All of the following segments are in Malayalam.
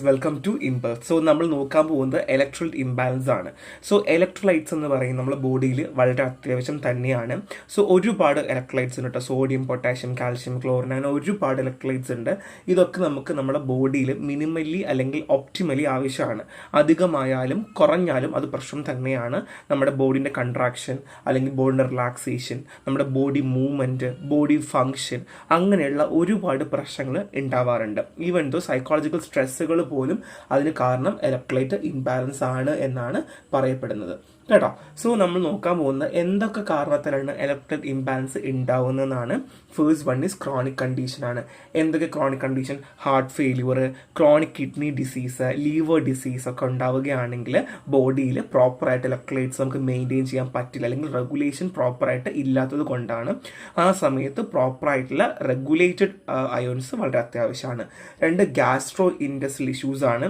Welcome to impulse. സോ നമ്മൾ നോക്കാൻ പോകുന്നത് ഇലക്ട്രോലൈറ്റ് ഇംബാലൻസ് ആണ്. സോ ഇലക്ട്രോലൈറ്റ്സ് എന്ന് പറയുന്നത് നമ്മുടെ ബോഡിയിൽ വളരെ അത്യാവശ്യം തന്നെയാണ്. സോ ഒരുപാട് ഇലക്ട്രോലൈറ്റ്സ് ഉണ്ട് കേട്ടോ. സോഡിയം, പൊട്ടാഷ്യം, കാൽഷ്യം, ക്ലോറിൻ, അങ്ങനെ ഒരുപാട് ഇലക്ട്രോലൈറ്റ്സ് ഉണ്ട്. ഇതൊക്കെ നമുക്ക് നമ്മുടെ ബോഡിയിൽ മിനിമലി അല്ലെങ്കിൽ ഒപ്റ്റിമലി ആവശ്യമാണ്. അധികമായാലും കുറഞ്ഞാലും അത് പ്രശ്നം തന്നെയാണ്. നമ്മുടെ ബോഡിൻ്റെ കൺട്രാക്ഷൻ അല്ലെങ്കിൽ ബോഡിൻ്റെ റിലാക്സേഷൻ, നമ്മുടെ ബോഡി മൂവ്മെൻറ്റ്, ബോഡി ഫങ്ഷൻ, അങ്ങനെയുള്ള ഒരുപാട് പ്രശ്നങ്ങൾ ഉണ്ടാവാറുണ്ട്. ഈവൻ ദോ സൈക്കോളജിക്കൽ സ്ട്രെസ്സുകൾ പോലും അതിന് കാരണം ഇലക്ട്രോലൈറ്റ് ഇംബാലൻസ് ആണ് എന്നാണ് പറയപ്പെടുന്നത് കേട്ടോ. സോ നമ്മൾ നോക്കാൻ പോകുന്നത് എന്തൊക്കെ കാരണത്തിലാണ് ഇലക്ട്രോലൈറ്റ് ഇംബാലൻസ് ഉണ്ടാവുന്നതെന്നാണ്. ഫേസ്റ്റ് വൺ ഈസ് ക്രോണിക് കണ്ടീഷനാണ്. എന്തൊക്കെ chronic condition? Heart failure, chronic kidney disease, liver disease ഒക്കെ ഉണ്ടാവുകയാണെങ്കിൽ ബോഡിയിൽ പ്രോപ്പറായിട്ട് ഇലക്ട്രോലൈറ്റ്സ് നമുക്ക് മെയിൻറ്റെയിൻ ചെയ്യാൻ പറ്റില്ല, അല്ലെങ്കിൽ റെഗുലേഷൻ പ്രോപ്പറായിട്ട് ഇല്ലാത്തത് കൊണ്ടാണ്. ആ സമയത്ത് പ്രോപ്പറായിട്ടുള്ള റെഗുലേറ്റഡ് അയോൺസ് വളരെ അത്യാവശ്യമാണ്. രണ്ട്, ഗ്യാസ്ട്രോ ഇൻറ്റസ്റ്റൈനൽ ഇഷ്യൂസ് ആണ്.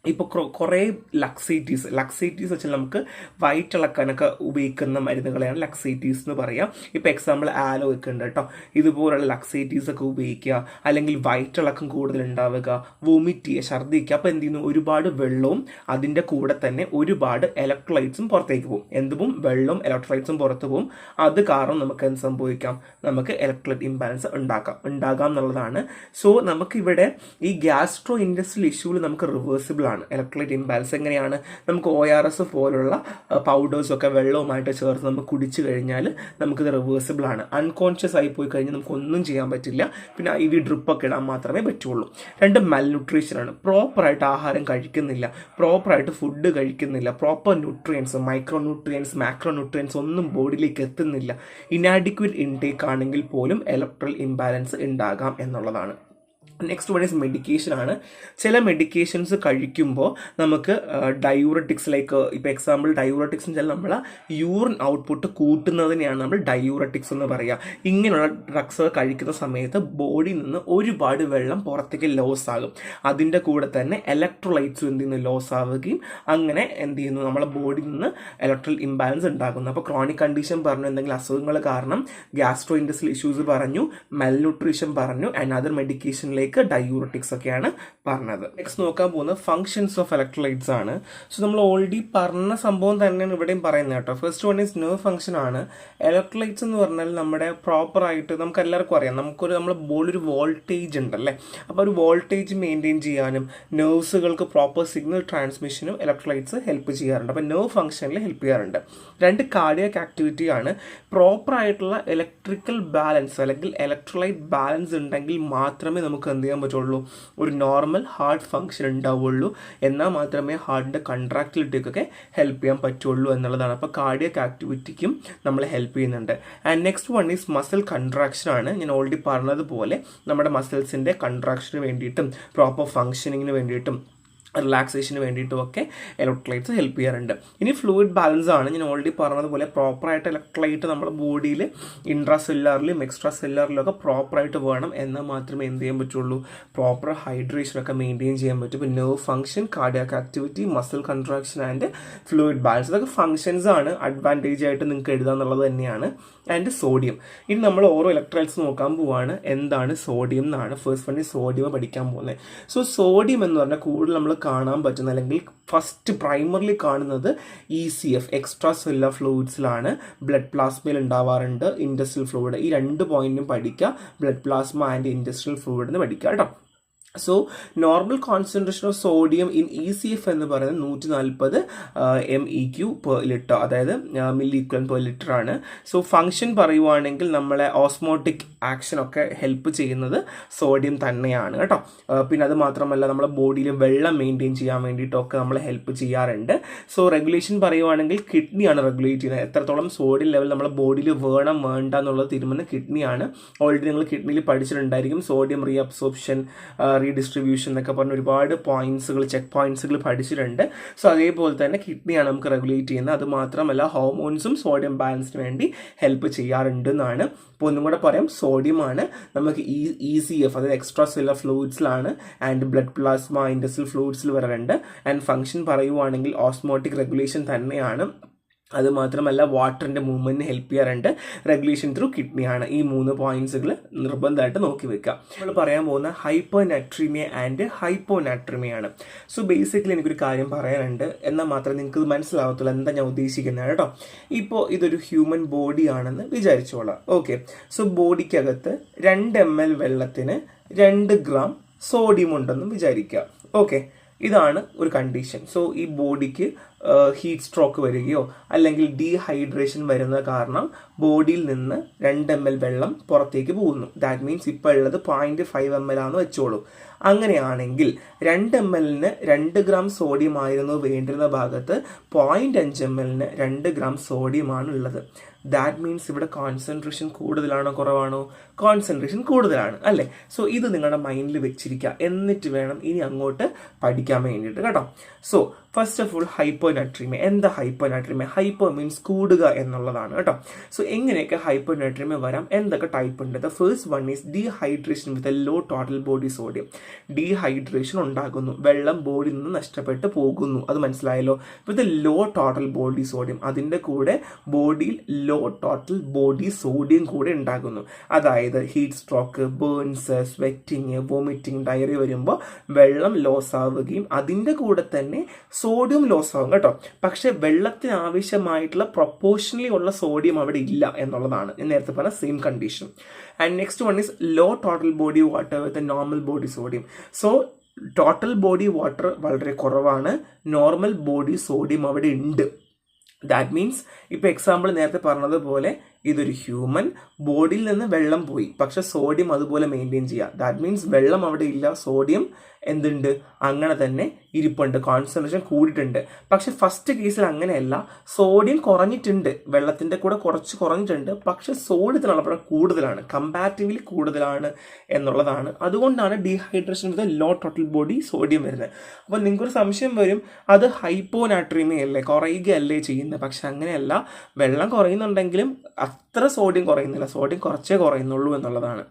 ഇപ്പോൾ കുറേ ലക്സേറ്റീവ്സ് വെച്ചാൽ നമുക്ക് വയറ്റിളക്കാനൊക്കെ ഉപയോഗിക്കുന്ന മരുന്നുകളെയാണ് ലക്സേറ്റീവ്സ് എന്ന് പറയുക. ഇപ്പോൾ എക്സാമ്പിൾ ആലോ ഒക്കെ ഉണ്ട് കേട്ടോ. ഇതുപോലുള്ള ലക്സേറ്റീവ്സ് ഒക്കെ ഉപയോഗിക്കുക, അല്ലെങ്കിൽ വയറ്റിളക്കം കൂടുതൽ ഉണ്ടാവുക, വൊമിറ്റ് ചെയ്യുക, ഛർദ്ദിക്കുക. അപ്പോൾ എന്ത് ചെയ്യുന്നു? ഒരുപാട് വെള്ളവും അതിൻ്റെ കൂടെ തന്നെ ഒരുപാട് ഇലക്ട്രോലൈറ്റ്സും പുറത്തേക്ക് പോകും. എന്തും വെള്ളവും ഇലക്ട്രോലൈറ്റ്സും പുറത്ത് പോകും. അത് കാരണം നമുക്ക് എന്ത് സംഭവിക്കാം? നമുക്ക് ഇലക്ട്രോലൈറ്റ് ഇംബാലൻസ് ഉണ്ടാകാം എന്നുള്ളതാണ്. സോ നമുക്കിവിടെ ഈ ഗ്യാസ്ട്രോ ഇൻറ്റസ്റ്റൈനൽ ഇഷ്യൂവിൽ നമുക്ക് റിവേഴ്സിബിൾ ആണ് ഇലക്ട്രോലൈറ്റ് ഇംബാലൻസ്. എങ്ങനെയാണ്? നമുക്ക് ORS പോലുള്ള പൗഡേഴ്സൊക്കെ വെള്ളവുമായിട്ട് ചേർത്ത് നമുക്ക് കുടിച്ചു കഴിഞ്ഞാൽ നമുക്കിത് റിവേഴ്സിബിൾ ആണ്. അൺകോൺഷ്യസ് ആയി പോയി കഴിഞ്ഞാൽ നമുക്ക് ഒന്നും ചെയ്യാൻ പറ്റില്ല. പിന്നെ IV ഡ്രിപ്പൊക്കെ ഇടാൻ മാത്രമേ പറ്റുള്ളൂ. രണ്ട്, മൽന്യൂട്രീഷനാണ്. പ്രോപ്പറായിട്ട് ആഹാരം കഴിക്കുന്നില്ല, പ്രോപ്പറായിട്ട് ഫുഡ് കഴിക്കുന്നില്ല, proper nutrients, micro nutrients, macro nutrients ഒന്നും ബോഡിയിലേക്ക് എത്തുന്നില്ല. ഇനാഡിക്വേറ്റ് ഇൻടേക്ക് ആണെങ്കിൽ പോലും ഇലക്ട്രോലൈറ്റ് ഇംബാലൻസ് ഉണ്ടാകാം എന്നുള്ളതാണ്. നെക്സ്റ്റ് വൺ ഈസ് മെഡിക്കേഷൻ ആണ്. ചില മെഡിക്കേഷൻസ് കഴിക്കുമ്പോൾ നമുക്ക് ഡയൂററ്റിക്സ്, ലൈക്ക് ഇപ്പോൾ എക്സാമ്പിൾ ഡയൂററ്റിക്സ് എന്ന് വെച്ചാൽ നമ്മൾ യൂറിൻ ഔട്ട്പുട്ട് കൂട്ടുന്നതിനെയാണ് നമ്മൾ ഡയൂററ്റിക്സ് എന്ന് പറയുക. ഇങ്ങനെയുള്ള ഡ്രഗ്സ് കഴിക്കുന്ന സമയത്ത് ബോഡിയിൽ നിന്ന് ഒരുപാട് വെള്ളം പുറത്തേക്ക് ലോസ് ആകും. അതിൻ്റെ കൂടെ തന്നെ ഇലക്ട്രോലൈറ്റ്സും എന്ത് ചെയ്യുന്നു? ലോസ് ആവുകയും അങ്ങനെ എന്ത് ചെയ്യുന്നു? നമ്മളെ ബോഡിയിൽ നിന്ന് ഇലക്ട്രോലൈറ്റ് ഇംബാലൻസ് ഉണ്ടാകുന്നു. അപ്പോൾ ക്രോണിക് കണ്ടീഷൻ പറഞ്ഞു, എന്തെങ്കിലും അസുഖങ്ങൾ കാരണം ഗ്യാസ്ട്രോ ഇൻറ്റസ്റ്റൈനൽ ഇഷ്യൂസ് പറഞ്ഞു, മൽന്യൂട്രീഷൻ പറഞ്ഞു, ആൻഡ് അതർ മെഡിക്കേഷനിലേക്ക് ഡയൂററ്റിക്സ് ഒക്കെയാണ് പറഞ്ഞത്. നെക്സ്റ്റ് നോക്കാൻ പോകുന്നത് ഫങ്ഷൻസ് ഓഫ് ഇലക്ട്രോലൈറ്റ്സ് ആണ്. സോ നമ്മൾ ഓൾറെഡി പറഞ്ഞ സംഭവം തന്നെയാണ് ഇവിടെയും പറയുന്നത് കേട്ടോ. First one is nerve function ആണ്. ഇലക്ട്രോലൈറ്റ്സ് എന്ന് പറഞ്ഞാൽ നമ്മുടെ പ്രോപ്പറായിട്ട് നമുക്ക് എല്ലാവർക്കും അറിയാം, നമ്മുടെ ബോഡിയിൽ ഒരു വോൾട്ടേജ് ഉണ്ടല്ലേ. അപ്പോൾ ഒരു വോൾട്ടേജ് മെയിൻറ്റെയിൻ ചെയ്യാനും നെർവ്സുകൾക്ക് പ്രോപ്പർ സിഗ്നൽ ട്രാൻസ്മിഷനും ഇലക്ട്രോലൈറ്റ്സ് ഹെൽപ്പ് ചെയ്യാറുണ്ട്. അപ്പോൾ നെർവ് ഫംഗ്ഷനിൽ ഹെൽപ്പ് ചെയ്യാറുണ്ട്. രണ്ട്, കാർഡിയാക് ആക്ടിവിറ്റി ആണ്. പ്രോപ്പറായിട്ടുള്ള ഇലക്ട്രിക്കൽ ബാലൻസ് അല്ലെങ്കിൽ ഇലക്ട്രോലൈറ്റ് ബാലൻസ് ഉണ്ടെങ്കിൽ മാത്രമേ നമുക്ക് എന്ത് ചെയ്യാൻ പറ്റുള്ളൂ? ഒരു നോർമൽ ഹാർട്ട് ഫംഗ്ഷൻ ഉണ്ടാവുള്ളൂ. എന്നാൽ മാത്രമേ ഹാർട്ടിൻ്റെ കൺട്രാക്ടിലിറ്റിക്കൊക്കെ ഹെൽപ്പ് ചെയ്യാൻ പറ്റുള്ളൂ എന്നുള്ളതാണ്. അപ്പോൾ കാർഡിയക് ആക്ടിവിറ്റിക്കും നമ്മൾ ഹെൽപ്പ് ചെയ്യുന്നുണ്ട്. And next one is muscle contraction ആണ്. ഞാൻ ഓൾറെഡി പറഞ്ഞതുപോലെ നമ്മുടെ മസിൽസിൻ്റെ കൺട്രാക്ഷന് വേണ്ടിയിട്ടും പ്രോപ്പർ ഫങ്ഷനിങ്ങിന് വേണ്ടിയിട്ടും റിലാക്സേഷന് വേണ്ടിയിട്ടും ഒക്കെ ഇലക്ട്രോലൈറ്റ്സ് ഹെൽപ്പ് ചെയ്യാറുണ്ട്. ഇനി ഫ്ലൂയിഡ് ബാലൻസ് ആണ്. ഞാൻ ഓൾറെഡി പറഞ്ഞതുപോലെ പ്രോപ്പറായിട്ട് ഇലക്ട്രോലൈറ്റ് നമ്മുടെ ബോഡിയിൽ ഇൻട്രാ സെല്ലുലാറിലും എക്സ്ട്രാ സെല്ലുലാറിലും ഒക്കെ പ്രോപ്പറായിട്ട് വേണം. എന്നാൽ മാത്രമേ എന്ത് ചെയ്യാൻ പറ്റുള്ളൂ? പ്രോപ്പർ ഹൈഡ്രേഷനൊക്കെ മെയിൻറ്റെയിൻ ചെയ്യാൻ പറ്റും. ഇപ്പോൾ nerve function, cardiac activity, muscle contraction and fluid balance, ഇതൊക്കെ ഫംഗ്ഷൻസ് ആണ്. അഡ്വാൻറ്റേജ് ആയിട്ട് നിങ്ങൾക്ക് എഴുതാന്നുള്ളത് തന്നെയാണ്. And sodium. ഇനി നമ്മൾ ഓരോ ഇലക്ട്രോലൈറ്റ്സ് നോക്കാൻ പോവാണ്. എന്താണ് സോഡിയം എന്നാണ്. ഫസ്റ്റ് വൺ ഈ സോഡിയം പഠിക്കാൻ പോകുന്നത്. സോ സോഡിയം എന്ന് പറഞ്ഞാൽ കൂടുതൽ നമ്മൾ കാണാൻ പറ്റുന്ന, അല്ലെങ്കിൽ ഫസ്റ്റ് പ്രൈമറിലി കാണുന്നത് ECF, എക്സ്ട്രാ സെല്ലുലാർ ഫ്ലൂയിഡ്സിലാണ്. ബ്ലഡ് പ്ലാസ്മയിൽ ഉണ്ടാവാറുണ്ട്, ഇൻറ്റസ്റ്റൈനൽ ഫ്ലൂയിഡ്. ഈ രണ്ട് പോയിന്റും പഠിക്കുക. Blood plasma and intestinal fluid എന്ന് പഠിക്കുക കേട്ടോ. So normal concentration of sodium in ECF എന്ന് പറയുന്നത് 140 MEQ പെർ ലിറ്റർ, അതായത് മില്ലി ഇക്വലന്റ് പെർ ലിറ്റർ ആണ്. സോ ഫംഗ്ഷൻ പറയുവാണെങ്കിൽ നമ്മളെ ഓസ്മോട്ടിക് ആക്ഷൻ ഒക്കെ ഹെൽപ്പ് ചെയ്യുന്നത് സോഡിയം തന്നെയാണ് കേട്ടോ. പിന്നെ അത് മാത്രമല്ല നമ്മുടെ ബോഡിയിൽ വെള്ളം മെയിൻറ്റെയിൻ ചെയ്യാൻ വേണ്ടിയിട്ടൊക്കെ നമ്മൾ ഹെൽപ്പ് ചെയ്യാറുണ്ട്. സോ റെഗുലേഷൻ പറയുവാണെങ്കിൽ കിഡ്നിയാണ് റെഗുലേറ്റ് ചെയ്യുന്നത്. എത്രത്തോളം സോഡിയം ലെവൽ നമ്മുടെ ബോഡിയിൽ വേണം വേണ്ട എന്നുള്ളത് തീരുമാനം കിഡ്നിയാണ്. ഓൾറെഡി നിങ്ങൾ കിഡ്നിയിൽ പഠിച്ചിട്ടുണ്ടായിരിക്കും. സോഡിയം റീഅബ്സോർപ്ഷൻ, റീഡിസ്ട്രിബ്യൂഷൻ എന്നൊക്കെ പറഞ്ഞ് ഒരുപാട് പോയിന്റ്സുകൾ, ചെക്ക് പോയിന്റ്സുകൾ പഠിച്ചിട്ടുണ്ട്. സോ അതേപോലെ തന്നെ കിഡ്നിയാണ് നമുക്ക് റെഗുലേറ്റ് ചെയ്യുന്നത്. അത് മാത്രമല്ല ഹോർമോൺസും സോഡിയം ബാലൻസിന് വേണ്ടി ഹെൽപ്പ് ചെയ്യാറുണ്ട് എന്നാണ്. അപ്പോൾ ഒന്നും കൂടെ പറയാം, സോഡിയമാണ് നമുക്ക് ECF, അതായത് എക്സ്ട്രാ സെല്ലുലാർ ഫ്ലൂയിഡ്സിലാണ്, ആൻഡ് ബ്ലഡ് പ്ലാസ്മ, ഇൻറ്റസ്റ്റൈനൽ ഫ്ലൂയിഡ്സിൽ വരാറുണ്ട്. ആൻഡ് ഫംഗ്ഷൻ പറയുവാണെങ്കിൽ ഓസ്മോട്ടിക് റെഗുലേഷൻ തന്നെയാണ്. അതുമാത്രമല്ല വാട്ടറിൻ്റെ മൂവ്മെൻറ്റിന് ഹെൽപ്പ് ചെയ്യാറുണ്ട്. റെഗുലേഷൻ ത്രൂ കിഡ്നിയാണ്. ഈ 3 പോയിന്റ്സുകൾ നിർബന്ധമായിട്ട് നോക്കി വെക്കുക. നമ്മൾ പറയാൻ പോകുന്ന ഹൈപ്പോനാട്രീമിയ ആൻഡ് ഹൈപ്പോനാട്രീമിയാണ്. സോ ബേസിക്കലി എനിക്കൊരു കാര്യം പറയാനുണ്ട്, എന്നാൽ മാത്രമേ നിങ്ങൾക്ക് ഇത് മനസ്സിലാവത്തുള്ളൂ എന്താ ഞാൻ ഉദ്ദേശിക്കുന്നത് കേട്ടോ. ഇപ്പോൾ ഇതൊരു ഹ്യൂമൻ ബോഡി ആണെന്ന് വിചാരിച്ചോളാം. ഓക്കെ, സോ ബോഡിക്കകത്ത് 2 ml വെള്ളത്തിന് 2 ഗ്രാം സോഡിയം ഉണ്ടെന്നും വിചാരിക്കുക. ഓക്കെ, ഇതാണ് ഒരു കണ്ടീഷൻ. സോ ഈ ബോഡിക്ക് ഹീറ്റ് സ്ട്രോക്ക് വരികയോ അല്ലെങ്കിൽ ഡീഹൈഡ്രേഷൻ വരുന്ന കാരണം ബോഡിയിൽ നിന്ന് 2 ml വെള്ളം പുറത്തേക്ക് പോകുന്നു. ദാറ്റ് മീൻസ് ഇപ്പോൾ ഉള്ളത് 0.5 ml ആണെന്ന് വെച്ചോളൂ. അങ്ങനെയാണെങ്കിൽ 2 ml 2 ഗ്രാം സോഡിയം ആയിരുന്നു വേണ്ടിരുന്ന ഭാഗത്ത് 0.5 ml 2 ഗ്രാം സോഡിയമാണ് ഉള്ളത്. ദാറ്റ് മീൻസ് ഇവിടെ കോൺസെൻട്രേഷൻ കൂടുതലാണോ കുറവാണോ? കോൺസെൻട്രേഷൻ കൂടുതലാണ് അല്ലേ? സോ ഇത് നിങ്ങളുടെ മൈൻഡിൽ വെച്ചിരിക്കുക, എന്നിട്ട് വേണം ഇനി അങ്ങോട്ട് പഠിക്കാൻ വേണ്ടിയിട്ട് കേട്ടോ. So first of all ഹൈപ്പോനാട്രീമിയ. എന്താ ഹൈപ്പോനാട്രീമിയ? ഹൈപ്പോ മീൻസ് കൂടുക എന്നുള്ളതാണ് കേട്ടോ. സോ എങ്ങനെയൊക്കെ ഹൈപ്പോനാട്രീമിയ വരാം, എന്തൊക്കെ ടൈപ്പ് ഉണ്ട്? The first one is dehydration with a low total body sodium. Dehydration ഉണ്ടാകുന്നു, വെള്ളം ബോഡിയിൽ നിന്ന് നഷ്ടപ്പെട്ട് പോകുന്നു, അത് മനസ്സിലായല്ലോ. With a low total body sodium, അതിൻ്റെ കൂടെ ബോഡിയിൽ ലോ ടോട്ടൽ ബോഡി സോഡിയം കൂടെ ഉണ്ടാകുന്നു. അതായത് heat stroke, burns, sweating, vomiting, diarrhoea വരുമ്പോൾ വെള്ളം ലോസ് ആവുകയും അതിൻ്റെ കൂടെ തന്നെ സോഡിയം ലോസ് ആവും കേട്ടോ. പക്ഷെ വെള്ളത്തിന് ആവശ്യമായിട്ടുള്ള പ്രൊപ്പോർഷണലി ഉള്ള സോഡിയം അവിടെ ഇല്ല എന്നുള്ളതാണ് ഞാൻ നേരത്തെ പറഞ്ഞ same condition. And next one is low total body water with normal body sodium. So total body water വളരെ കുറവാണ്, നോർമൽ ബോഡി സോഡിയം അവിടെ ഉണ്ട്. ദാറ്റ് മീൻസ് ഇപ്പോൾ എക്സാമ്പിൾ നേരത്തെ പറഞ്ഞതുപോലെ ഇതൊരു ഹ്യൂമൻ ബോഡിയിൽ നിന്ന് വെള്ളം പോയി, പക്ഷെ സോഡിയം അതുപോലെ മെയിൻറ്റെയിൻ ചെയ്യുക. ദാറ്റ് മീൻസ് വെള്ളം അവിടെ ഇല്ല, സോഡിയം എന്തുണ്ട്, അങ്ങനെ തന്നെ ഇരിപ്പുണ്ട്, കോൺസെൻട്രേഷൻ കൂടിയിട്ടുണ്ട്. പക്ഷെ ഫസ്റ്റ് കേസിൽ അങ്ങനെയല്ല, സോഡിയം കുറഞ്ഞിട്ടുണ്ട്, വെള്ളത്തിൻ്റെ കൂടെ കുറച്ച് കുറഞ്ഞിട്ടുണ്ട്, പക്ഷെ സോഡിയത്തിനുള്ള അളവ് കൂടുതലാണ്, കമ്പാരിറ്റീവ്ലി കൂടുതലാണ് എന്നുള്ളതാണ്. അതുകൊണ്ടാണ് dehydration with low total body sodium വരുന്നത്. അപ്പോൾ നിങ്ങൾക്കൊരു സംശയം വരും, അത് ഹൈപ്പോനാട്രീമിയ അല്ലേ, കുറയുകയല്ലേ ചെയ്യുന്നത്? പക്ഷെ അങ്ങനെയല്ല, വെള്ളം കുറയുന്നുണ്ടെങ്കിലും അത്ര സോഡിയം കുറയുന്നില്ല, സോഡിയം കുറച്ചേ കുറയുന്നുള്ളൂ എന്നുള്ളതാണ്.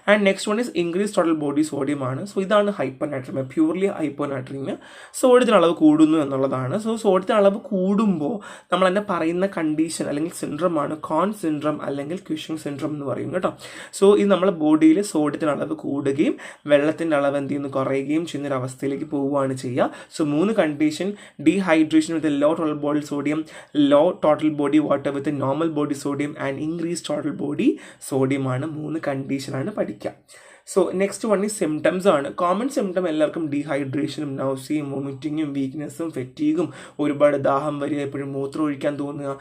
And next one is increase total body sodium ആണ്. സോ ഇതാണ് ഹൈപ്പോനാട്രീമിയ, പ്യൂർലി ഹൈപ്പോനാട്രീമിയ. സോഡിയത്തിന് അളവ് കൂടുന്നു എന്നുള്ളതാണ്. സോ സോഡിയത്തിന് അളവ് കൂടുമ്പോൾ നമ്മൾ തന്നെ പറയുന്ന കണ്ടീഷൻ അല്ലെങ്കിൽ സിൻഡ്രം ആണ് കോൺ സിൻഡ്രം അല്ലെങ്കിൽ ക്യുഷിംഗ് സിൻഡ്രം എന്ന് പറയും കേട്ടോ. സോ ഇത് നമ്മളെ ബോഡിയിൽ സോഡിയത്തിന് അളവ് കൂടുകയും വെള്ളത്തിൻ്റെ അളവ് എന്ത് ചെയ്യുന്നു, കുറയുകയും ചെയ്യുന്ന ഒരു അവസ്ഥയിലേക്ക് പോവുകയാണ് ചെയ്യുക. So 3 condition: dehydration with low total body sodium, low total body water with normal body sodium and increase total body sodium ആണ് 3 കണ്ടീഷനാണ് പഠിക്കുക. സോ നെക്സ്റ്റ് വൺ ഈ സിംറ്റംസ് ആണ്. കോമൺ സിംറ്റം എല്ലാവർക്കും ഡീഹൈഡ്രേഷനും നൗസിയും വൊമിറ്റിങ്ങും വീക്ക്നെസ്സും ഫെറ്റീഗും, ഒരുപാട് ദാഹം വരിക, എപ്പോഴും മൂത്രം ഒഴിക്കാൻ തോന്നുക,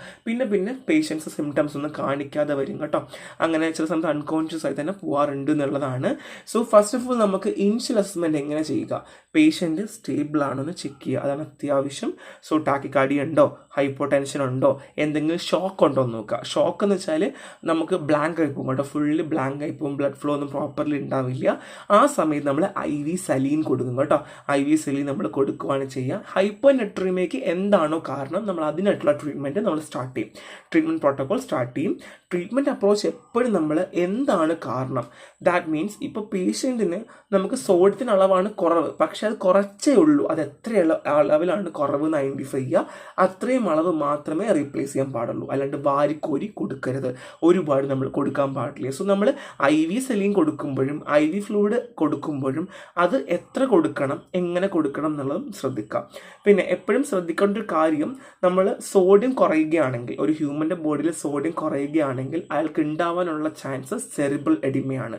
പിന്നെ പേഷ്യൻസ് സിംറ്റംസ് ഒന്നും കാണിക്കാതെ വരും കേട്ടോ. അങ്ങനെ ചില സമയത്ത് അൺകോൺഷ്യസ് ആയി തന്നെ പോകാറുണ്ട് എന്നുള്ളതാണ്. സോ ഫസ്റ്റ് ഓഫ് ഓൾ നമുക്ക് ഇനിഷ്യൽ അസസ്മെൻറ്റ് എങ്ങനെ ചെയ്യുക? പേഷ്യൻറ്റ് സ്റ്റേബിൾ ആണെന്ന് ചെക്ക് ചെയ്യുക, അതാണ് അത്യാവശ്യം. സോ ടാക്കിക്കാർഡിയ ഉണ്ടോ, ഹൈപ്പോടെൻഷൻ ഉണ്ടോ, എന്തെങ്കിലും ഷോക്ക് ഉണ്ടോ എന്ന് നോക്കുക. ഷോക്ക് എന്ന് വെച്ചാൽ നമുക്ക് ബ്ലാങ്ക് ആയി പോകും കേട്ടോ, ഫുള്ളി ബ്ലാങ്ക് ആയി പോകും, ബ്ലഡ് ഫ്ലോ ഒന്നും പ്രോപ്പർലി ഉണ്ടാവില്ല. ആ സമയത്ത് നമ്മൾ IV സലീൻ കൊടുക്കും കേട്ടോ. IV സലീൻ നമ്മൾ കൊടുക്കുകയാണ് ചെയ്യുക. ഹൈപ്പോനാട്രീമിയയ്ക്ക് എന്താണോ കാരണം നമ്മൾ അതിനായിട്ടുള്ള ട്രീറ്റ്മെൻറ്റ് നമ്മൾ സ്റ്റാർട്ട് ചെയ്യും, ട്രീറ്റ്മെൻറ്റ് പ്രോട്ടോകോൾ സ്റ്റാർട്ട് ചെയ്യും. ട്രീറ്റ്മെൻറ്റ് അപ്രോച്ച് എപ്പോഴും നമ്മൾ എന്താണ് കാരണം, ദാറ്റ് മീൻസ് ഇപ്പോൾ പേഷ്യൻറ്റിന് നമുക്ക് സോഡിയത്തിൻ്റെ അളവാണ് കുറവ്, പക്ഷേ അത് കുറച്ചേ ഉള്ളൂ, അത് എത്ര അളവിലാണ് കുറവ് എന്ന് ഐഡൻറ്റിഫൈ ചെയ്യുക. അത്രയും അളവ് മാത്രമേ റീപ്ലേസ് ചെയ്യാൻ പാടുള്ളൂ, അല്ലാണ്ട് വാരിക്കോരി കൊടുക്കരുത്, ഒരുപാട് നമ്മൾ കൊടുക്കാൻ പാടില്ല. സോ നമ്മൾ IV സലീൻ കൊടുക്കുമ്പോഴും IV ഫ്ലൂയിഡ് കൊടുക്കുമ്പോഴും അത് എത്ര കൊടുക്കണം, എങ്ങനെ കൊടുക്കണം എന്നുള്ളതും ശ്രദ്ധിക്കാം. പിന്നെ എപ്പോഴും ശ്രദ്ധിക്കേണ്ട ഒരു കാര്യം, നമ്മൾ സോഡിയം കുറയുകയാണെങ്കിൽ, ഒരു ഹ്യൂമൻ്റെ ബോഡിയിൽ സോഡിയം കുറയുകയാണെങ്കിൽ അയാൾക്ക് ഉണ്ടാവാനുള്ള ചാൻസസ് സെറിബ്രൽ എഡിമയാണ്.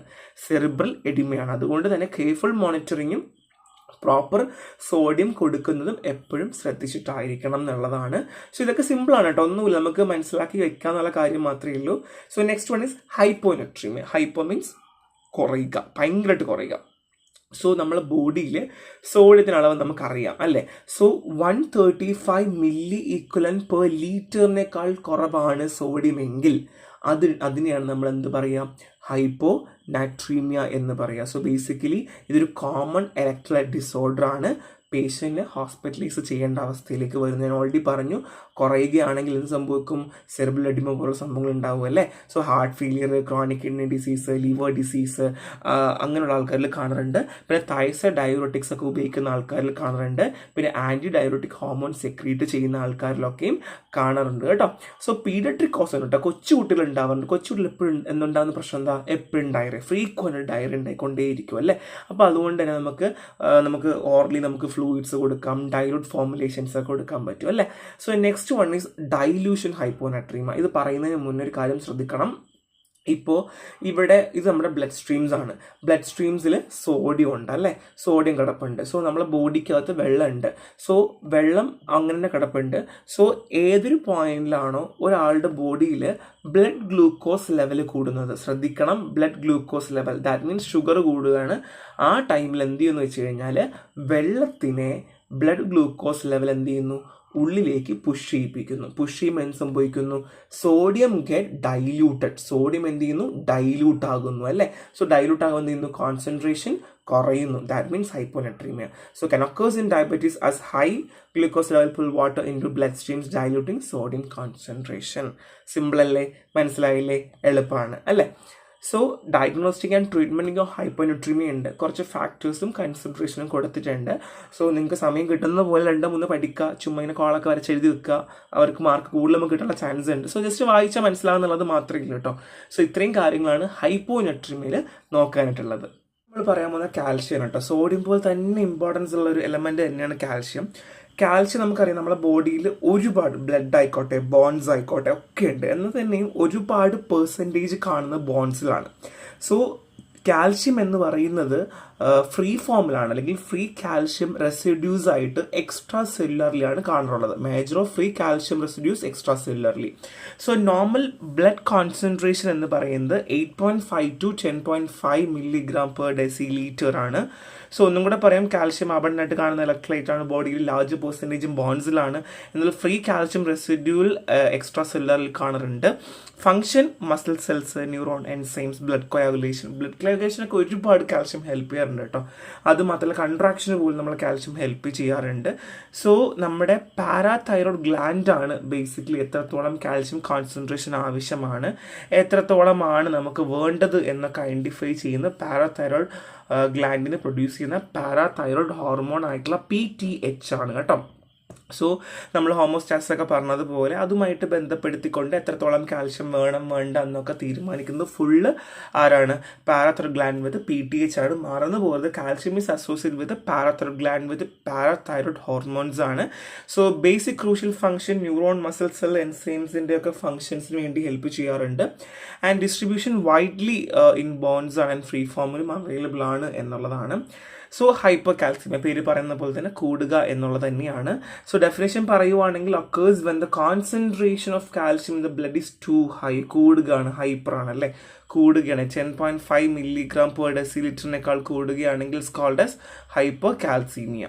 അതുകൊണ്ട് തന്നെ കെയർഫുൾ മോണിറ്ററിങ്ങും പ്രോപ്പർ സോഡിയം കൊടുക്കുന്നതും എപ്പോഴും ശ്രദ്ധിച്ചിട്ടായിരിക്കണം എന്നുള്ളതാണ്. സോ ഇതൊക്കെ സിമ്പിളാണ് കേട്ടോ, ഒന്നുമില്ല, നമുക്ക് മനസ്സിലാക്കി വെക്കാന്നുള്ള കാര്യം മാത്രമേ ഉള്ളൂ. So next one is ഹൈപ്പോനാട്രീമിയ. Hypo means കുറയുക, ഭയങ്കരമായിട്ട് കുറയുക. സോ നമ്മളെ ബോഡിയിൽ സോഡിയത്തിൻ്റെ അളവ് നമുക്കറിയാം അല്ലേ. സോ 135 മില്ലി ഇക്വലന്റ് പെർ ലീറ്ററിനേക്കാൾ കുറവാണ് സോഡിയം എങ്കിൽ അതിനെയാണ് നമ്മൾ എന്ത് പറയുക, ഹൈപ്പോനാട്രീമിയ എന്ന് പറയുക. സോ ബേസിക്കലി ഇതൊരു കോമൺ ഇലക്ട്രോലൈറ്റ് ഡിസോർഡർ ആണ്. പേഷ്യൻറ്റിനെ ഹോസ്പിറ്റലൈസ് ചെയ്യേണ്ട അവസ്ഥയിലേക്ക് വരുന്നു. ഞാൻ ഓൾറെഡി പറഞ്ഞു, കുറയുകയാണെങ്കിൽ എന്ത് സംഭവിക്കും, സെറിബ്രൽ എഡിമ പോലുള്ള സംഭവങ്ങൾ ഉണ്ടാവും അല്ലേ. So heart failure, chronic kidney disease, liver disease അങ്ങനെയുള്ള ആൾക്കാരിൽ കാണാറുണ്ട്. പിന്നെ തൈറോയ്ഡ് ഡയറോട്ടിക്സ് ഒക്കെ ഉപയോഗിക്കുന്ന ആൾക്കാരിൽ കാണാറുണ്ട്. പിന്നെ ആൻറ്റി ഡയറോട്ടിക് ഹോർമോൺ സെക്രീറ്റ് ചെയ്യുന്ന ആൾക്കാരിലൊക്കെയും കാണാറുണ്ട് കേട്ടോ. സോ പീഡിയാട്രിക് കോസ് കേട്ടോ, കൊച്ചുകുട്ടികൾ ഉണ്ടാവാറുണ്ട്. കൊച്ചുകുട്ടികൾ എപ്പോഴും എന്തുണ്ടാകുന്ന പ്രശ്നം എന്താ, എപ്പോഴും ഡയറി, ഫ്രീക്വൻറ്റ് ഡയറി ഉണ്ടായിക്കൊണ്ടേയിരിക്കും അല്ലേ. അപ്പോൾ അതുകൊണ്ട് തന്നെ നമുക്ക് ഓർലി നമുക്ക് ഫ്ലൂയിഡ്സ് കൊടുക്കാം, ഡൈലൂട്ട് ഫോർമുലേഷൻസ് ഒക്കെ കൊടുക്കാൻ പറ്റും അല്ലേ. So next one is dilution hyponatremia. ഇത് പറയുന്നതിന് മുന്നേ ഒരു കാര്യം ശ്രദ്ധിക്കണം. ഇപ്പോൾ ഇത് നമ്മുടെ ബ്ലഡ് സ്ട്രീംസ് ആണ്. ബ്ലഡ് സ്ട്രീംസിൽ സോഡിയം ഉണ്ട് അല്ലേ, സോഡിയം കിടപ്പുണ്ട്. സോ നമ്മളെ ബോഡിക്കകത്ത് വെള്ളമുണ്ട്. സോ വെള്ളം അങ്ങനെ തന്നെ കിടപ്പുണ്ട്. സോ ഏതൊരു പോയിന്റിലാണോ ഒരാളുടെ ബോഡിയിൽ ബ്ലഡ് ഗ്ലൂക്കോസ് ലെവൽ കൂടുന്നത്, ശ്രദ്ധിക്കണം, blood glucose level, that means sugar കൂടുകയാണ്. ആ ടൈമിൽ എന്ത് ചെയ്യുമെന്ന് വെച്ച് കഴിഞ്ഞാൽ വെള്ളത്തിനെ ബ്ലഡ് ഗ്ലൂക്കോസ് ലെവൽ എന്ത് ചെയ്യുന്നു, ഉള്ളിലേക്ക് പുഷ് ചെയ്യിപ്പിക്കുന്നു. പുഷ് ചെയ്യുമ്പോൾ എന്ത് സംഭവിക്കുന്നു, സോഡിയം ഗെറ്റ് ഡൈല്യൂട്ടഡ്. സോഡിയം എന്ത് ചെയ്യുന്നു, ഡൈല്യൂട്ട് ആകുന്നു അല്ലേ. സോ ഡൈല്യൂട്ട് ആകുമ്പോൾ എന്ത് ചെയ്യുന്നു, കോൺസെൻട്രേഷൻ കുറയുന്നു. That means hyponatremia. So can occurs in diabetes as high glucose level pull water into blood streams diluting sodium concentration. Simple അല്ലേ, മനസ്സിലായില്ലേ, എളുപ്പമാണ് അല്ലേ. സോ ഡയഗ്നോസ്റ്റിക് ആൻഡ് ട്രീറ്റ്മെൻറ്റിംഗ് ഓഫ് ഹൈപ്പോനട്രീമിയ ഉണ്ട്. കുറച്ച് ഫാക്ടേഴ്സും കൺസിഡറേഷനും കൊടുത്തിട്ടുണ്ട്. സോ നിങ്ങൾക്ക് സമയം കിട്ടുന്ന പോലെ 2-3 പഠിക്കുക, ചുമ്മാ ഇങ്ങനെ കോളൊക്കെ വരച്ചെഴുതി വെക്കുക, അവർക്ക് മാർക്ക് കൂടുതൽ നമുക്ക് കിട്ടാനുള്ള ചാൻസ് ഉണ്ട്. സോ ജസ്റ്റ് വായിച്ചാൽ മനസ്സിലാകുന്നുള്ളത് മാത്രമേ ഇല്ല കേട്ടോ. സോ ഇത്രയും കാര്യങ്ങളാണ് ഹൈപ്പോനട്രീമിയയിൽ നോക്കാനായിട്ടുള്ളത്. നമ്മൾ പറയാൻ പോകുന്ന കാൽഷ്യം കേട്ടോ. സോഡിയം പോലെ തന്നെ ഇമ്പോർട്ടൻസ് ഉള്ള ഒരു എലമെന്റ് തന്നെയാണ് കാൽഷ്യം. കാൽഷ്യം നമുക്കറിയാം നമ്മുടെ ബോഡിയിൽ ഒരുപാട് ബ്ലഡ് ആയിക്കോട്ടെ, ബോൺസ് ആയിക്കോട്ടെ ഒക്കെ ഉണ്ട്. എന്ന് തന്നെയും ഒരുപാട് പെർസെൻറ്റേജ് കാണുന്നത് ബോൺസിലാണ്. സോ കാൽഷ്യം എന്ന് പറയുന്നത് ഫ്രീ ഫോമിലാണ്, അല്ലെങ്കിൽ ഫ്രീ കാൽഷ്യം റെസിഡ്യൂസ് ആയിട്ട് എക്സ്ട്രാ സെല്ലുലറിലാണ് കാണാറുള്ളത്. Major of free calcium residues extra cellularly. So normal blood concentration എന്ന് പറയുന്നത് 8.5 to 10.5 mg/dL ആണ്. സോ ഒന്നും കൂടെ പറയാം, കാൽഷ്യം അബണ്ടൻ്റായിട്ട് കാണുന്ന ഇലക്ട്രോലൈറ്റ് ആണ്, ബോഡിയിൽ ലാർജ് പെർസെൻറ്റേജും ബോൺസിലാണ്. എന്നാൽ ഫ്രീ കാൽഷ്യം റെസിഡ്യൂൽ എക്സ്ട്രാ സെല്ലുലറിൽ കാണാറുണ്ട്. Function muscle cells, neuron, enzymes, blood കൊയാഗുലേഷനൊക്കെ ഒരുപാട് കാൽഷ്യം ഹെൽപ്പ് ചെയ്യാറുണ്ട് കേട്ടോ. അതുമാത്രമല്ല കൺട്രാക്ഷന് പോലും നമ്മൾ കാൽഷ്യം ഹെൽപ്പ് ചെയ്യാറുണ്ട്. സോ നമ്മുടെ പാരാതൈറോയ്ഡ് ഗ്ലാൻഡാണ് ബേസിക്കലി എത്രത്തോളം കാൽഷ്യം കോൺസെൻട്രേഷൻ ആവശ്യമാണ്, എത്രത്തോളമാണ് നമുക്ക് വേണ്ടത് എന്നൊക്കെ ഐഡൻറ്റിഫൈ ചെയ്യുന്ന പാരാതൈറോയ്ഡ് ഗ്ലാൻഡിന് പ്രൊഡ്യൂസ് ചെയ്യുന്ന പാരാതൈറോയ്ഡ് ഹോർമോൺ ആയിട്ടുള്ള PTH ആണ് കേട്ടോ. സോ നമ്മൾ ഹോമോസ്റ്റാസിസ് ഒക്കെ പറഞ്ഞതുപോലെ അതുമായിട്ട് ബന്ധപ്പെടുത്തിക്കൊണ്ട് എത്രത്തോളം കാൽഷ്യം വേണം വേണ്ട എന്നൊക്കെ തീരുമാനിക്കുന്നത് ഫുള്ള് ആരാണ്, പാരാതൈറോയ്ഡ് ഗ്ലാൻഡ് വിത്ത് PTH ആണ്. മറന്നു പോകുന്നത് calcium is associate with parathyroid gland with parathyroid hormones ആണ്. So basic crucial function neuron, muscle cell, എൻസൈംസിൻ്റെ ഒക്കെ ഫംഗ്ഷൻസിന് വേണ്ടി ഹെൽപ്പ് ചെയ്യാറുണ്ട്. And distribution widely in bones and free ഫോമിലും അവൈലബിൾ ആണ് എന്നുള്ളതാണ്. സോ ഹൈപ്പർ കാൽസ്യമ പേര് പറയുന്ന പോലെ തന്നെ കൂടുക എന്നുള്ളത് തന്നെയാണ്. സോ ഡെഫിനേഷൻ പറയുവാണെങ്കിൽ occurs when the concentration of calcium in the blood is too high, കൂടുകയാണ്, ഹൈപ്പർ ആണ് അല്ലേ, കൂടുകയാണ്. 10.5 mg/dL കൂടുകയാണെങ്കിൽ it's called as hypercalcemia.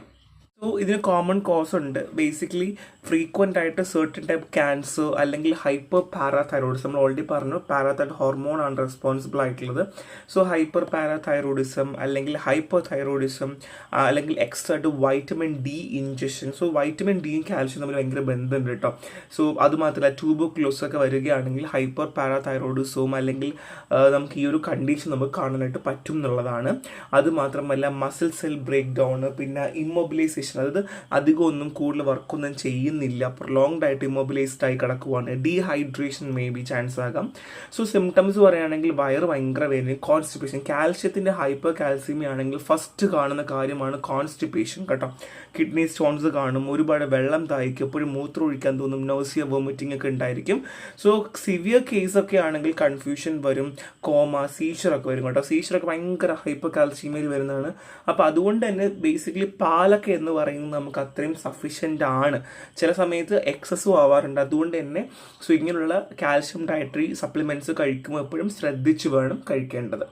So ഇതിന് കോമൺ കോസ് ഉണ്ട്. ബേസിക്കലി ഫ്രീക്വൻ്റ് ആയിട്ട് സെർട്ടൻ ടൈപ്പ് ക്യാൻസർ അല്ലെങ്കിൽ ഹൈപ്പർ പാരാതൈറോയിഡിസം, നമ്മൾ ഓൾറെഡി പറഞ്ഞു പാരാതൈറോയ്ഡ് ഹോർമോൺ ആണ് റെസ്പോൺസിബിൾ ആയിട്ടുള്ളത്. സോ ഹൈപ്പർ പാരാതൈറോയിഡിസം അല്ലെങ്കിൽ ഹൈപ്പർ തൈറോയിഡിസം അല്ലെങ്കിൽ എക്സ്ട്രാ ആയിട്ട് vitamin D injection. So vitamin Dയും കാൽഷ്യം തമ്മിൽ ഭയങ്കര ബന്ധമുണ്ട് കേട്ടോ. സോ അതുമാത്രമല്ല ട്യൂബർക്ലോസിസ് ഒക്കെ വരികയാണെങ്കിൽ ഹൈപ്പർ പാരാതൈറോയിഡിസവും അല്ലെങ്കിൽ നമുക്ക് ഈ ഒരു കണ്ടീഷൻ നമുക്ക് കാണാനായിട്ട് പറ്റും എന്നുള്ളതാണ്. അതുമാത്രമല്ല മസിൽ സെൽ ബ്രേക്ക് ഡൗൺ, പിന്നെ ഇമ്മൊബിലൈസേഷൻ, അതായത് അധികം ഒന്നും കൂടുതൽ വർക്കൊന്നും ചെയ്യുന്നില്ല, പ്രൊലോങ്ഡ് ആയിട്ട് ഇമ്മൊബിലൈസ്ഡ് ആയി കിടക്കുവാണ്, ഡീഹൈഡ്രേഷൻ മേ ബി ചാൻസ് ആകാം. സോ സിംറ്റംസ് പറയുകയാണെങ്കിൽ വയറ് ഭയങ്കര വേദന, കോൺസ്റ്റിപ്പേഷൻ. കാൽഷ്യത്തിൻ്റെ ഹൈപ്പർ കാൽസ്യമി ആണെങ്കിൽ ഫസ്റ്റ് കാണുന്ന കാര്യമാണ് കോൺസ്റ്റിപ്പേഷൻ കേട്ടോ. കിഡ്നി സ്റ്റോൺസ് കാണും, ഒരുപാട് വെള്ളം ദാഹിക്കും, എപ്പോഴും മൂത്രം ഒഴിക്കാൻ തോന്നും, നൗസിയ, വോമിറ്റിംഗ് ഒക്കെ ഉണ്ടായിരിക്കും. സോ സിവിയർ കേസൊക്കെ ആണെങ്കിൽ കൺഫ്യൂഷൻ വരും, കോമ, സീഷറൊക്കെ വരും കേട്ടോ. സീഷറൊക്കെ ഭയങ്കര ഹൈപ്പർ കാൽസ്യമയിൽ വരുന്നതാണ്. അപ്പോൾ അതുകൊണ്ട് തന്നെ ബേസിക്കലി പാലൊക്കെ എന്ന് പറയുന്നത് നമുക്ക് അത്രയും സഫീഷ്യൻ്റ് ആണ്. ചില സമയത്ത് എക്സസും ആവാറുണ്ട്. അതുകൊണ്ട് തന്നെ സോ ഇങ്ങനെയുള്ള കാൽഷ്യം ഡയറ്ററി സപ്ലിമെൻറ്റ്സ് കഴിക്കുമ്പോൾ എപ്പോഴും ശ്രദ്ധിച്ച് വേണം കഴിക്കേണ്ടത്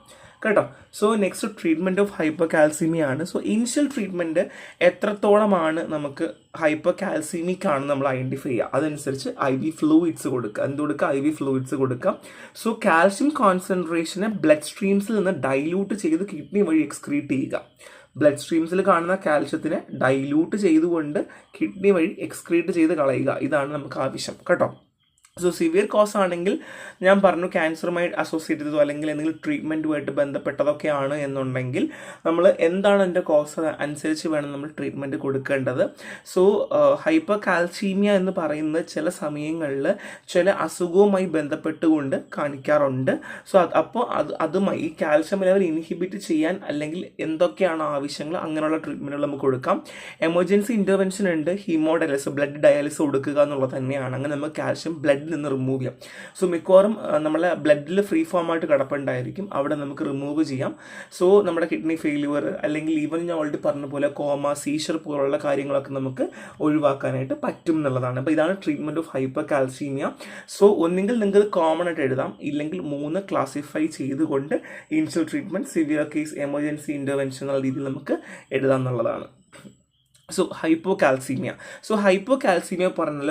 കേട്ടോ. So next treatment of hyper calcaemia ആണ്. സോ ഇനിഷ്യൽ ട്രീറ്റ്മെൻറ്റ് എത്രത്തോളമാണ് നമുക്ക് ഹൈപ്പർ കാൽസീമിക് ആണെന്ന് നമ്മൾ ഐഡൻറ്റിഫൈ ചെയ്യുക, അതനുസരിച്ച് IV ഫ്ലൂയിഡ്സ് കൊടുക്കുക. എന്ത് കൊടുക്കുക? IV ഫ്ലൂയിഡ്സ് കൊടുക്കുക. സോ കാൽഷ്യം കോൺസെൻട്രേഷനെ ബ്ലഡ് സ്ട്രീംസിൽ നിന്ന് ഡൈല്യൂട്ട് ചെയ്ത് കിഡ്നി വഴി എക്സ്ക്രീറ്റ് ചെയ്യുക. ബ്ലഡ് സ്ട്രീംസിൽ കാണുന്ന കാൽഷ്യത്തിനെ ഡൈല്യൂട്ട് ചെയ്തുകൊണ്ട് കിഡ്നി വഴി എക്സ്ക്രീറ്റ് ചെയ്ത് കളയുക, ഇതാണ് നമുക്ക് ആവശ്യം കേട്ടോ. സോ സിവിയർ കോസ് ആണെങ്കിൽ ഞാൻ പറഞ്ഞു ക്യാൻസറുമായി അസോസിയേറ്റ് ചെയ്തതോ അല്ലെങ്കിൽ എന്തെങ്കിലും ട്രീറ്റ്മെൻറ്റുമായിട്ട് ബന്ധപ്പെട്ടതൊക്കെയാണ് എന്നുണ്ടെങ്കിൽ നമ്മൾ എന്താണ് അതിൻ്റെ കോസ് അനുസരിച്ച് വേണം നമ്മൾ ട്രീറ്റ്മെൻറ്റ് കൊടുക്കേണ്ടത്. സോ ഹൈപ്പർ കാൽസീമിയ എന്ന് പറയുന്നത് ചില സമയങ്ങളിൽ ചില അസുഖവുമായി ബന്ധപ്പെട്ടുകൊണ്ട് കാണിക്കാറുണ്ട്. സോ അപ്പോൾ അതുമായി ഈ കാൽഷ്യം ലെവൽ ഇൻഹിബിറ്റ് ചെയ്യാൻ അല്ലെങ്കിൽ എന്തൊക്കെയാണ് ആവശ്യങ്ങൾ അങ്ങനെയുള്ള ട്രീറ്റ്മെൻറ്റുകൾ നമുക്ക് കൊടുക്കാം. എമർജൻസി ഇൻ്റർവെൻഷൻ ഉണ്ട്, ഹീമോഡയാലിസിസ് ബ്ലഡ് ഡയാലിസിസ് കൊടുക്കുക എന്നുള്ളത് തന്നെയാണ്. അങ്ങനെ നമുക്ക് കാൽഷ്യം ബ്ലഡിൽ നിന്ന് റിമൂവ് ചെയ്യാം. സോ മിക്കവാറും നമ്മളെ ബ്ലഡിൽ ഫ്രീ ഫോം ആയിട്ട് കിടപ്പുണ്ടായിരിക്കും, അവിടെ നമുക്ക് റിമൂവ് ചെയ്യാം. സോ നമ്മുടെ കിഡ്നി ഫെയിലിയർ അല്ലെങ്കിൽ ഈവൻ ഞാൻ ഓൾറെഡി പറഞ്ഞ പോലെ കോമ, സീഷർ പോലുള്ള കാര്യങ്ങളൊക്കെ നമുക്ക് ഒഴിവാക്കാനായിട്ട് പറ്റും എന്നുള്ളതാണ്. അപ്പോൾ ഇതാണ് treatment of hyper calcaemia. So ഒന്നെങ്കിൽ നിങ്ങൾക്ക് കോമൺ ആയിട്ട് എഴുതാം, ഇല്ലെങ്കിൽ 3 ക്ലാസിഫൈ ചെയ്തുകൊണ്ട് initial treatment, severe case, emergency intervention എന്നുള്ള രീതിയിൽ നമുക്ക് എഴുതാം എന്നുള്ളതാണ്. സോ ഹൈപ്പോകാൽസീമിയ പറഞ്ഞാൽ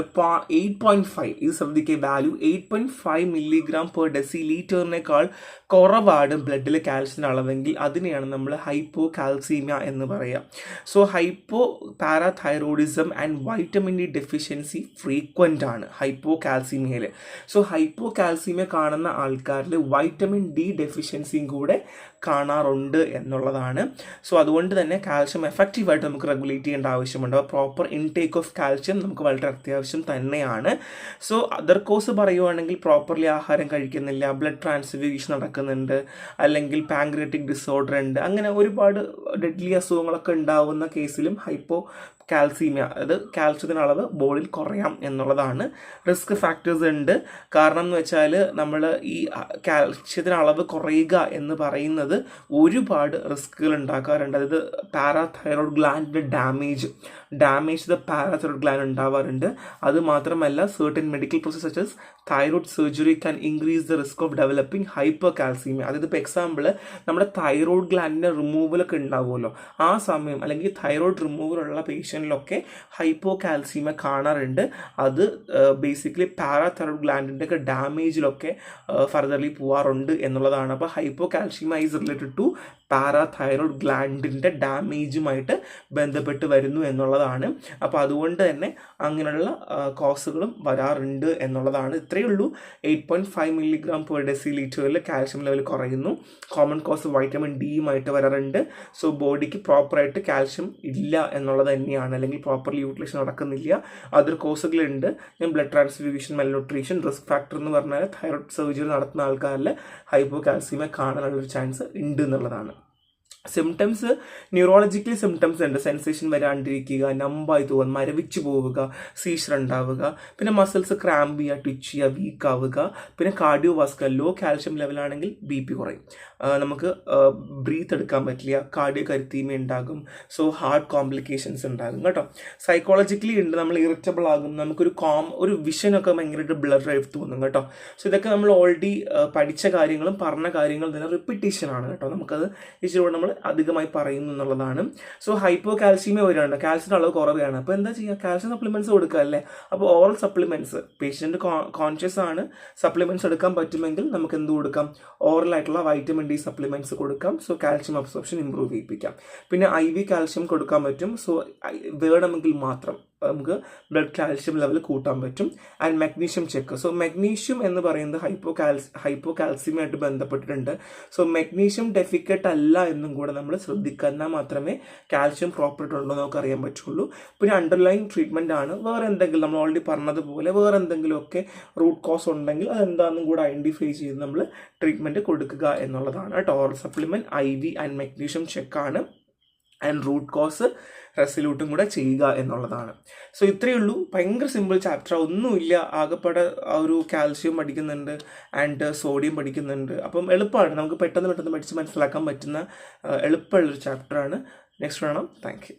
8.5 ഇത് ശ്രദ്ധിക്കുക, വാല്യൂ 8.5 മില്ലിഗ്രാം പെർ ഡെസിലീറ്ററിനേക്കാൾ കുറവാണ് ബ്ലഡിൽ കാൽഷ്യത്തിൻ്റെ അളവെങ്കിൽ അതിനെയാണ് നമ്മൾ ഹൈപ്പോകാൽസീമിയ എന്ന് പറയുക. So hypo parathyroidism and vitamin D deficiency frequent ആണ് ഹൈപ്പോകാൽസീമിയയിൽ. സോ ഹൈപ്പോകാൽസീമിയ കാണുന്ന ആൾക്കാരിൽ വൈറ്റമിൻ ഡി ഡെഫിഷ്യൻസിയും കൂടെ കാണാറുണ്ട് എന്നുള്ളതാണ്. സോ അതുകൊണ്ട് തന്നെ കാൽഷ്യം എഫക്റ്റീവായിട്ട് നമുക്ക് റെഗുലേറ്റ് ചെയ്യേണ്ട ആവശ്യമുണ്ട്. പ്രോപ്പർ ഇൻടേക്ക് ഓഫ് കാൽഷ്യം നമുക്ക് വളരെ അത്യാവശ്യം തന്നെയാണ്. സോ അതർ കോസ് പറയുവാണെങ്കിൽ പ്രോപ്പർലി ആഹാരം കഴിക്കുന്നില്ല, ബ്ലഡ് ട്രാൻസ്ഫ്യൂഷൻ നടക്കുന്നുണ്ട്, അല്ലെങ്കിൽ പാങ്ക്രിയാറ്റിക് ഡിസോർഡർ ഉണ്ട്, അങ്ങനെ ഒരുപാട് ഡെഡ്ലി അസുഖങ്ങളൊക്കെ ഉണ്ടാവുന്ന കേസിലും കാൽസീമിയ അതായത് കാൽഷ്യത്തിൻ്റെ അളവ് ബോഡിയിൽ കുറയാം എന്നുള്ളതാണ്. റിസ്ക് ഫാക്ടേഴ്സ് ഉണ്ട്. കാരണം എന്ന് വെച്ചാൽ നമ്മൾ ഈ കാൽഷ്യത്തിൻ്റെ അളവ് കുറയുക എന്ന് പറയുന്നത് ഒരുപാട് റിസ്കുകൾ ഉണ്ടാക്കാറുണ്ട്. അതായത് പാരാതൈറോയ്ഡ് ഗ്ലാൻഡിൻ്റെ ഡാമേജ് ദ പാരാതൈറോയ്ഡ് ഗ്ലാൻഡ് ഉണ്ടാവാറുണ്ട്. അത് മാത്രമല്ല certain medical process such as thyroid surgery can increase the risk of developing hypercalcemia. അതായത് ഇപ്പോൾ എക്സാമ്പിൾ നമ്മുടെ തൈറോയ്ഡ് ഗ്ലാൻഡിൻ്റെ റിമൂവലൊക്കെ ഉണ്ടാവുമല്ലോ, ആ സമയം അല്ലെങ്കിൽ തൈറോയ്ഡ് റിമൂവലുള്ള പേഷ്യൻറ്റിലൊക്കെ ഹൈപ്പോ കാൽസീമിയ കാണാറുണ്ട്. അത് ബേസിക്കലി പാരാതൈറോയ്ഡ് ഗ്ലാൻഡിൻ്റെ ഒക്കെ ഡാമേജിലൊക്കെ ഫർദർലി പോവാറുണ്ട് എന്നുള്ളതാണ്. അപ്പോൾ hypocalcemia is related to parathyroid ഗ്ലാൻഡിൻ്റെ ഡാമേജുമായിട്ട് ബന്ധപ്പെട്ട് വരുന്നു എന്നുള്ളതാണ്. അപ്പോൾ അതുകൊണ്ട് തന്നെ അങ്ങനെയുള്ള കോസുകളും വരാറുണ്ട് എന്നുള്ളതാണ്. ഇത്രയേ ഉള്ളൂ. 8.5 മില്ലിഗ്രാം പെർ ഡെസിലീറ്ററിൽ കാൽഷ്യം ലെവൽ കുറയുന്നു. കോമൺ കോസ് വൈറ്റമിൻ ഡിയുമായിട്ട് വരാറുണ്ട്. സോ ബോഡിക്ക് പ്രോപ്പറായിട്ട് കാൽഷ്യം ഇല്ല എന്നുള്ളത് തന്നെയാണ്, അല്ലെങ്കിൽ പ്രോപ്പർലി യൂട്ടിലൈസേഷൻ നടക്കുന്നില്ല. അതർ കോസുകളുണ്ട്. ഞാൻ ബ്ലഡ് ട്രാൻസ്ഫ്യൂഷൻ, മൽന്യൂട്രീഷൻ, റിസ്ക് ഫാക്ടർ എന്ന് പറഞ്ഞാൽ തൈറോയ്ഡ് സർജറി നടത്തുന്ന ആൾക്കാരിൽ ഹൈപ്പോകാൽസീമിയ കാണാനുള്ളൊരു ചാൻസ് ഉണ്ട് എന്നുള്ളതാണ്. സിംറ്റംസ് ന്യൂറോളജിക്കൽ സിംറ്റംസ് ഉണ്ട്. സെൻസേഷൻ വരാണ്ടിരിക്കുക, നമ്പായി തോന്നുക, മരവിച്ചു പോവുക, സീഷർ ഉണ്ടാവുക, പിന്നെ മസിൽസ് ക്രാമ്പ് ചെയ്യുക, ട്വിച്ച് ചെയ്യുക, വീക്ക് ആവുക, പിന്നെ കാർഡിയോ വാസ്കുലർ ലോ കാൽഷ്യം ലെവലാണെങ്കിൽ BP കുറയും, നമുക്ക് ബ്രീത്ത് എടുക്കാൻ പറ്റില്ല, കാർഡിയോ അരിത്തീമിയ ഉണ്ടാകും. സോ ഹാർട്ട് കോംപ്ലിക്കേഷൻസ് ഉണ്ടാകും കേട്ടോ. സൈക്കോളജിക്കലി ഉണ്ട്, നമ്മൾ ഇറിറ്റബിൾ ആകും, നമുക്കൊരു ഒരു വിഷനൊക്കെ ഭയങ്കരമായിട്ട് ബ്ലറായി തോന്നും കേട്ടോ. സോ ഇതൊക്കെ നമ്മൾ ഓൾറെഡി പഠിച്ച കാര്യങ്ങളും പറഞ്ഞ കാര്യങ്ങളും തന്നെ റിപ്പീറ്റേഷനാണ് കേട്ടോ. നമുക്കത് ഇച്ചിരി നമ്മൾ അധികമായി പറയുന്നു എന്നുള്ളതാണ്. സോ ഹൈപ്പോ കാൽസീമിയ വരികയാണ്, കാൽസ്യം അളവ് കുറവാണ്. അപ്പോൾ എന്താ ചെയ്യുക? കാൽഷ്യം സപ്ലിമെന്റ്സ് കൊടുക്കുക അല്ലേ. അപ്പോൾ ഓറൽ സപ്ലിമെന്റ്സ്, പേഷ്യന്റ് കോൺഷ്യസ് ആണ്, സപ്ലിമെന്റ്സ് എടുക്കാൻ പറ്റുമെങ്കിൽ നമുക്ക് എന്ത് കൊടുക്കാം? ഓറൽ ആയിട്ടുള്ള വൈറ്റമിൻ ഡി സപ്ലിമെന്റ്സ് കൊടുക്കാം. സോ കാൽഷ്യം അബ്സോർപ്ഷൻ ഇംപ്രൂവ് ചെയ്യിപ്പിക്കാം. പിന്നെ IV കാൽഷ്യം കൊടുക്കാൻ പറ്റും. സോ വേണമെങ്കിൽ മാത്രം നമുക്ക് ബ്ലഡ് കാൽഷ്യം ലെവൽ കൂട്ടാൻ പറ്റും. And magnesium check. So magnesium എന്ന് പറയുന്നത് ഹൈപ്പോ കാൽസ്യമായിട്ട് ബന്ധപ്പെട്ടിട്ടുണ്ട്. സോ മഗ്നീഷ്യം ഡെഫിക്കറ്റ് അല്ല എന്നും കൂടെ നമ്മൾ ശ്രദ്ധിക്കുക, എന്നാൽ മാത്രമേ കാൽഷ്യം പ്രോപ്പറായിട്ട് ഉണ്ടോ നമുക്ക് അറിയാൻ പറ്റുള്ളൂ. പിന്നെ അണ്ടർലൈൻ ട്രീറ്റ്മെൻ്റ് ആണ്. വേറെ എന്തെങ്കിലും നമ്മൾ ഓൾറെഡി പറഞ്ഞതുപോലെ വേറെ എന്തെങ്കിലുമൊക്കെ റൂട്ട് കോസ് ഉണ്ടെങ്കിൽ അതെന്താണെന്നും കൂടെ ഐഡൻറ്റിഫൈ ചെയ്ത് നമ്മൾ ട്രീറ്റ്മെൻറ്റ് കൊടുക്കുക എന്നുള്ളതാണ് കേട്ടോ. Oral supplement, IV and magnesium ചെക്കാണ്. ആൻഡ് റൂട്ട് കോസ് റെസല്യൂട്ടും കൂടെ ചെയ്യുക എന്നുള്ളതാണ്. സോ ഇത്രയേ ഉള്ളൂ. ഭയങ്കര സിമ്പിൾ ചാപ്റ്റർ, ഒന്നുമില്ല. ആകെപ്പാടെ ആ ഒരു കാൽഷ്യം പഠിക്കുന്നുണ്ട് ആൻഡ് സോഡിയം പഠിക്കുന്നുണ്ട്. അപ്പം എളുപ്പമാണ്, നമുക്ക് പെട്ടെന്ന് പഠിച്ച് മനസ്സിലാക്കാൻ പറ്റുന്ന എളുപ്പമുള്ളൊരു ചാപ്റ്ററാണ്. നെക്സ്റ്റ് വേണം. Thank you.